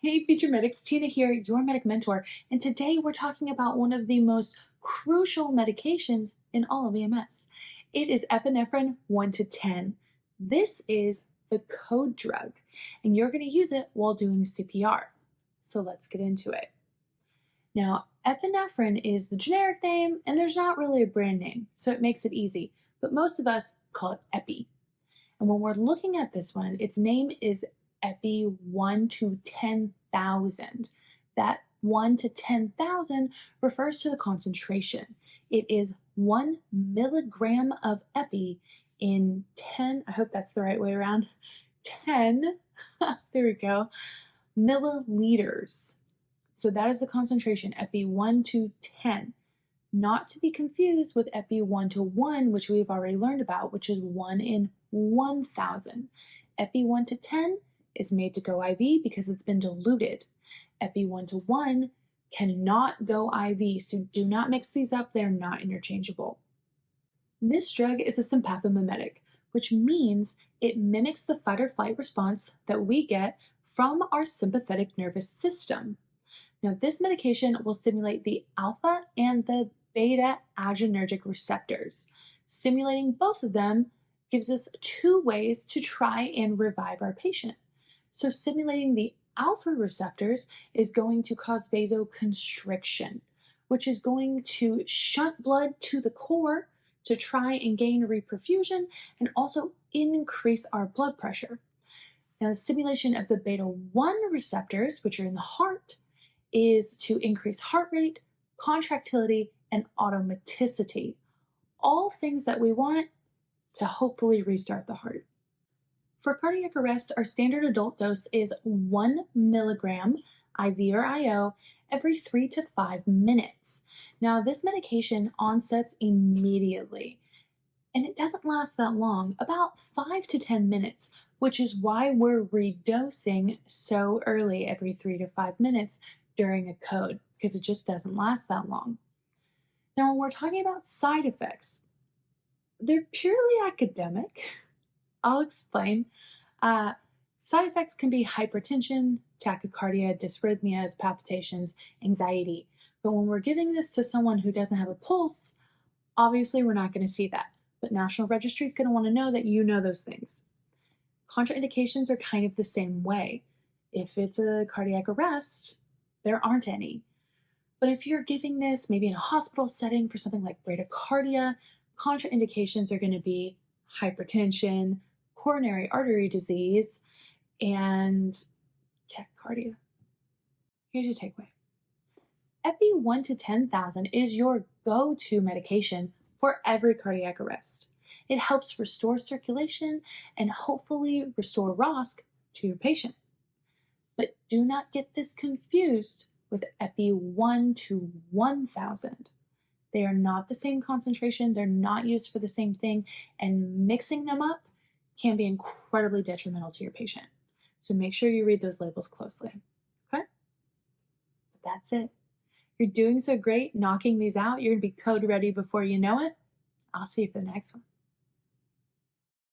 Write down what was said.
Hey, Future Medics, Tina here, your medic mentor, and today we're talking about one of the most crucial medications in all of EMS. It is epinephrine 1 to 10. This is the code drug, and you're going to use it while doing CPR. So let's get into it. Now, epinephrine is the generic name, and there's not really a brand name, so it makes it easy, but most of us call it Epi. And when we're looking at this one, its name is Epi 1 to 10,000. That 1 to 10,000 refers to the concentration. It is 1 milligram of Epi in 10, I hope that's the right way around, 10, there we go, milliliters. So that is the concentration, Epi 1 to 10. Not to be confused with Epi 1 to 1, which we've already learned about, which is 1 in 1,000. Epi 1 to 10 is made to go IV because it's been diluted. Epi 1 to 1 cannot go IV, so do not mix these up. They're not interchangeable. This drug is a sympathomimetic, which means it mimics the fight or flight response that we get from our sympathetic nervous system. Now, this medication will stimulate the alpha and the beta adrenergic receptors. Stimulating both of them gives us two ways to try and revive our patient. So stimulating the alpha receptors is going to cause vasoconstriction, which is going to shunt blood to the core to try and gain reperfusion and also increase our blood pressure. Now, the stimulation of the beta 1 receptors, which are in the heart, is to increase heart rate, contractility, and automaticity. All things that we want to hopefully restart the heart. For cardiac arrest, our standard adult dose is 1 milligram IV or IO every 3 to 5 minutes. Now, this medication onsets immediately, and it doesn't last that long, about 5 to 10 minutes, which is why we're redosing so early every 3 to 5 minutes during a code, because it just doesn't last that long. Now, when we're talking about side effects, they're purely academic. I'll explain. Side effects can be hypertension, tachycardia, dysrhythmias, palpitations, anxiety. But when we're giving this to someone who doesn't have a pulse, obviously we're not going to see that. But National Registry is going to want to know that you know those things. Contraindications are kind of the same way. If it's a cardiac arrest, there aren't any. But if you're giving this maybe in a hospital setting for something like bradycardia, contraindications are going to be hypertension, coronary artery disease, and tachycardia. Here's your takeaway. Epi 1 to 10,000 is your go-to medication for every cardiac arrest. It helps restore circulation and hopefully restore ROSC to your patient. But do not get this confused with Epi 1 to 1,000. They are not the same concentration, they're not used for the same thing, and mixing them up can be incredibly detrimental to your patient. So make sure you read those labels closely, okay? But that's it. You're doing so great knocking these out. You're gonna be code ready before you know it. I'll see you for the next one.